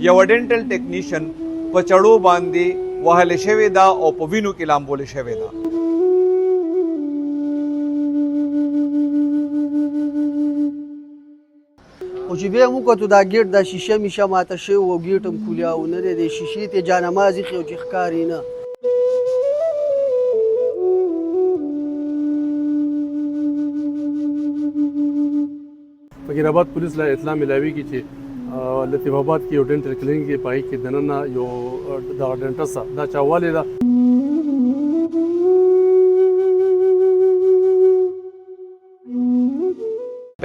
یو ډینټل ټیکنیشن په چړو باندې وهل شوې ده او په وینو کې لامبول شوې ده. خو چې بیا موږ کتو دا ګیټ دا شیشه میشه ماته شوې وه او ګیټ هم کولیاو نه دی د شیشې ته جانماز ایښی او چې ښکاري نه. فقیر آباد پولیس له اطلاع ملاویږي چې لطیف آباد کې یو ډینټل کلینیک دی، په هغې کې دننه یو دغه ډینټسه دا چاوالی ده.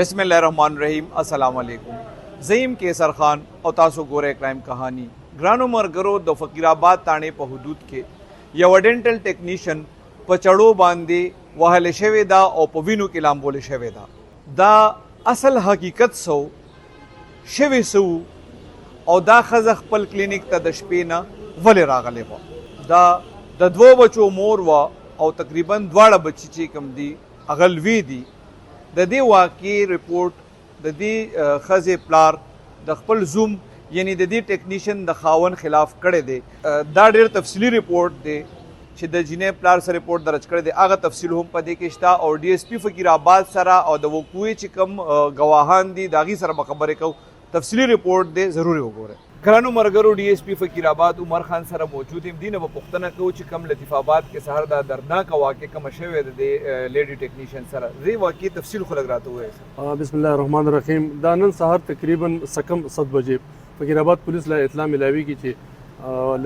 بسم الله الرحمن الرحیم. السلام علیکم. زیم کیسر خان او تاسو ګورئ کرائم کہانی. ګرانو مرګرو، د فقیر آباد تاڼې په حدود کې یو ډینټل ټیکنیشن په چړو باندې وهل شوې ده او په وینو کې لامبول شوې ده. دا اصل حقیقت سو شوی سو او دا ښځه خپل کلینیک ته د شپې نه ولې راغلی وه. دا د دوو بچو مور وه او تقریبا دواړه بچي چې کوم دي هغه لوی دي. د دې واقعې رپورټ د دې ښځې پلار د خپل زوم یعنی د دې ټیکنیشن د خاوند خلاف کړی دی. دا ډېر تفصیلي رپورټ دی چې د جینۍ پلار سره رپورټ درج کړی دی. هغه تفصیل هم په دې کې شته او ډي اس پي فقیر آباد سره او د وقوعې چې کوم ګواهان دي د هغې سره به خبرې کوو. تفصیلي رپورټ دی، ضروري وګورئ. ګرانو مرګرو، ډي اس پي فقیر آباد عمر خان سره موجود یم. دې نه به پوښتنه کوو چې کوم لطیف آباد کې سهار دا دردناکه واقع کومه شوې ده د لیډي ټیکنیشن سره. دې واقعې تفصیل خو لږ راته ووایئ. بسم الله الرحمن الرحیم. دا نن سهار تقریبا سکم 7 بجې فقیر آباد پولیس له اطلاع ملاویږي چې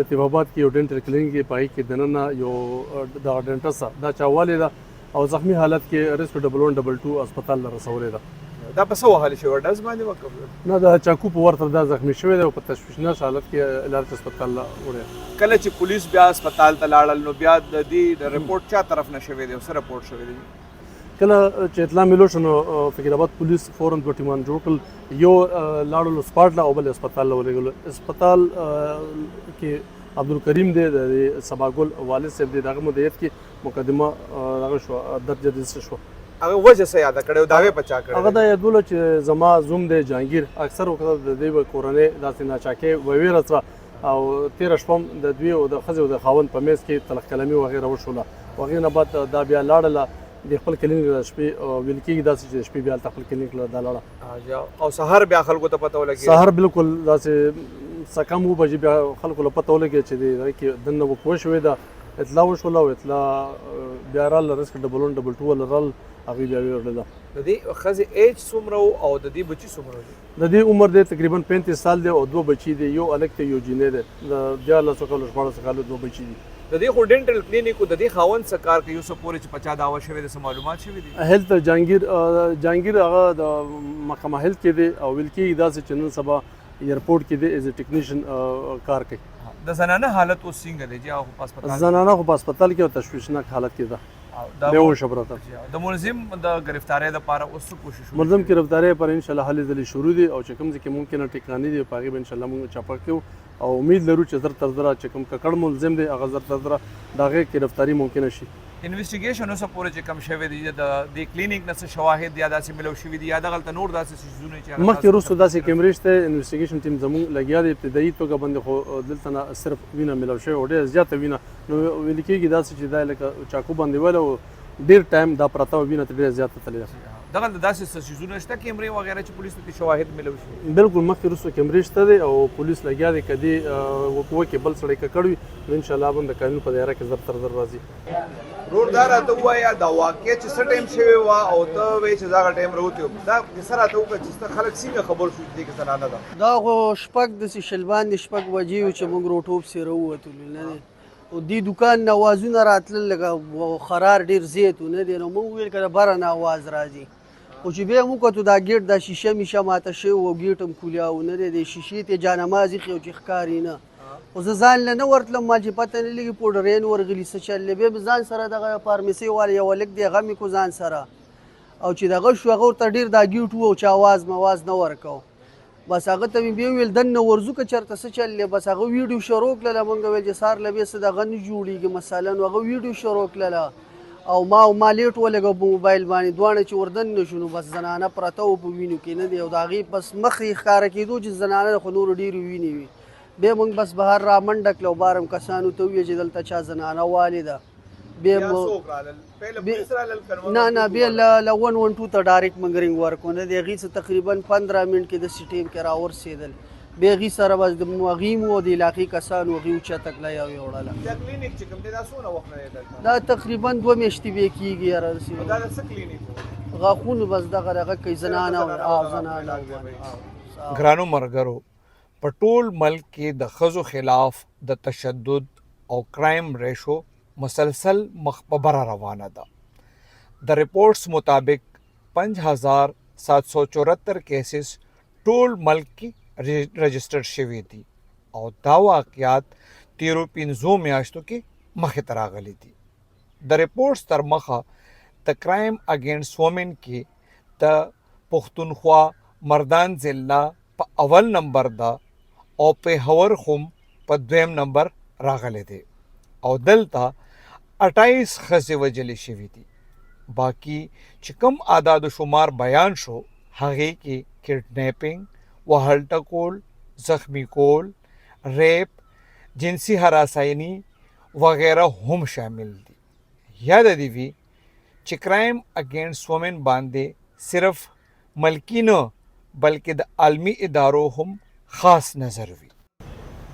لطیف آباد کې یو ډینټل کلینیک دی، په هغې کې دننه یو دغه ډینټسه دا چاوالی ده او زخمي حالت کې ریسکو 1122 هسپتال له رسولې ده. دا په څه وهلی شوې ډز باندې وکړه؟ نه، د چاقو په ورته دا زخمي شوی دی او په تشویشناک حالت کې الارت هسپتال له وړی. کله چې پولیس بیا هسپتال ته لاړل نو بیا د دې رپورټ چا طرف نه شوی دی او څه رپورټ شوی دی؟ کله چې اطلاع ملو شو نو فقیر آباد پولیس فوراً دوه ټیمان جوړ کړل، یو لاړلو سپاټ له او بل هسپتال له ولېږلو. هسپتال کې عبدالکریم دی، د سباګل والد صاحب دی، د هغه مدیریت کې مقدمه هغه شوه درج رجسټر شوه. هغه وجه څه یاده کړې او دعوې په چا کړې؟ هغه دا یادوله چې زما زوم دی جهانګیر، اکثر وخت د دې به کورنۍ داسې ناچاکۍ وویره سوه او تېره شپه هم د دوی او د ښځې او د خاوند په منځ کې تلخ کلمي وغیره وشوله. هغې نه بعد دا بیا لاړله د خپل کلینیک د شپې ویل کېږي داسې چې د شپې بیا هلته خپل کلینیک له دا لاړه او سهار بیا خلکو ته پته ولګېده؟ سهار بالکل داسې سکم 9 بجې بیا خلکو له پته ولګېده چې د هغې کې دننه وقوع شوې ده. اطلاع وشوله او اطلاع بیا راله ریسک 1122 والا رال هغې بیا ویوړله. د دې ښځې ایج څومره و او د دې بچي څومره دي؟ د دې عمر دی تقریبا 35 سال دی او 2 بچي دي، یو هلک دی یو جینۍ دی، د 14 کالو 14 کالو 2 بچي دي. د دې خو ډینټل کلینیک د دې خاوند څه کار کوي اوسه پورې چې په چا دعوه شوې ده؟ څه معلومات شوي دي؟ هیلث جهانګیر هغه د محکمه هیلث کې دی او ویل کېږي داسې چې نن سبا ایرپورټ کې دی ایز ا ټیکنیشن کار کوي. د زنانه حالت اوس څنګه دی؟ چې هغه په هسپتال زنانه خو په هسپتال کې او تشویشناک حالت کې ده. بیهوشه پرته. د ملزم د گرفتارۍ دپاره اوس څه کوشش وکړو؟ ملزم گرفتارۍ لپاره انشاءالله هلې ځلې شروع دي او چې کوم ځای کې ممکنه ټیکانې دي په هغې به انشاءالله موږ چاپه کوو او امید لرو چې زر تر زره چې کوم ککړ ملزم دی هغه زر تر زره د هغې گرفتاري ممکنه شي. انویسټیګیشن اوسه پورې چې کم شوی دی د دې کلینیک نه څه شواهد یا داسې ملو شوي دي یا دغلته نور داسې څیزونه چې مخکې وروسته داسې کیمرې شته. انویسټیګیشن ټیم زموږ لګیا دی ابتدایي توګه باندې، خو دلته نه صرف وینه ملو شوې او ډېره زیاته وینه نو ویل کېږي داسې چې دا لکه چاقو باندې ویله او ډېر ټایم دا پرته وه وینه ترې ډېره زیاته تللې ده. دغلته داسې څه څیزونه شته کیمرې وغیره چې پولیسو ته شواهد ملو شي؟ بالکل مخکې وروسته کیمرې شته دی او پولیس لګیا دی. که دې وقوعه کې بل سړی ککړ وي نو انشاءالله به د قانون په دایره کې زر تر زر راځي. ورور دا راته ووایه دا واقع چې څه ټایم شوې وه او ته وایې چې دغه ټایم راوتې وم، دا کیسه راته وکړه چې خلک څنګه خبر شو چې دې کې زنانه ده؟ دا خو شپږ داسې شل باندې شپږ بجې وو چې موږ روټوپ سې راووتلو نه دی او دې دوکان نه اوازونه راتلل لکه خرار ډېر زیات و نه دی نو موږ وویل که د بره نه اواز راځي. خو چې بیا موږ کتو دا ګیټ دا شیشه میشه ماته شوې وه او ګیټ هم کولیاو نه دی د شیشې ته جانماز ایښی او چې ښکاري نه. خو زه ځان له نه ورتلم، ما چې پته نه لګي پوډرین ورغلي څه چل دی. بیا مې ځان سره دغه فارمسۍ والا یو هلک دی هغه مې کو ځان سره او چې دغه شو هغه ورته ډېر دا ګیټ و او چې اواز مواز نه ورکو. بس هغه ته مې بیا وویل دننه ورځو که چېرته څه چل دی. بس هغه ویډیو شروع کړله، مونږ ویل چې سهار له بیا څه دغه نه جوړېږي مثلا نو هغه ویډیو شروع کړله او ما لیټ ولګو په موبایل باندې دواړه چې وردن نشو نو بس زنانه پرته و په وینو کې نه دی او د هغې بس مخ یې ښکاره کېدو چې زنانه خو نورو ډېرې وینې وي بیا موږ بس بهر را منډه کړه او بارم کسانو ته وویل چې دلته چا زنانه والې ده بیا نه بیا له 112 ته ډایرکټ موږ رینګ ورکړو نه د هغې څه تقریبا 15 منټ کې داسې ټیم کې راورسېدل بیا هغې سره بس د هغې مو او د علاقې کسانو هغې اوچته کړله یا ویې وړله دا تقریبا 2 میاشتې بیا کېږي یاره غاښونو بس دغه کوي زنانه ګرانو مرګرو په ټول ملک کې د ښځو خلاف د تشدد او کرائم ریشو مسلسل مخ په بره روانه ده د رپورټس مطابق 5774 کیسز ټول ملک کې رجسٹر شوي دي او دا واقعات 13 میاشتو کې مخې ته راغلي دي د رپورټس تر مخه د کرائم اگینسټ وومن کې د پښتونخوا مردان ضلع په اول نمبر ده او پېښور هم په دویم نمبر راغلی دی او دلته 28 ښځې وژلې شوي دي باقي چې کوم اعداد و شمار بیان شو هغې کې کډنیپینګ وهل ټکول زخمی کول ریپ جنسی هراسانی وغیرہ هم شامل دي یاد دی وی چې کرائم اگینسټ وومن باندې صرف ملکی نه بلکې د عالمی ادارو هم خاص نظر وي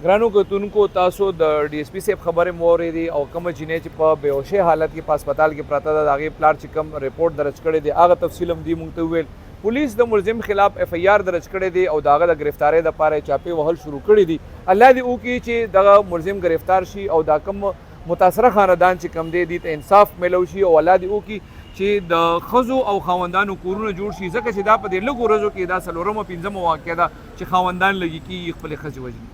ګرانو کتونکو تاسو د ډي اس پی صاحب خبرې مو اورېدې او کومه جینۍ چې په بېهوشۍ حالت کې په هسپتال کې پراته ده د هغې پلار چې کوم رپورټ درج کړی دی هغه تفصیل هم دې موږ ته وویل پولیس د ملزم خلاف اف ای آر درج کړی دی او د هغه د ګرفتارۍ دپاره یې چاپې وهل شروع کړي دي الله دې وکړي چې دغه ملزم ګرفتار شي او دا کوم متاثره خاندان چې کم دی دې ته انصاف میلو شي او الله دې وکړي چې د ښځو او خاوندانو کورونه جوړ شي ځکه چې دا په دې لږو ورځو کې دا څلورمه پنځمه واقعه ده چې خاوندان لږې کېږي خپلې ښځې وژني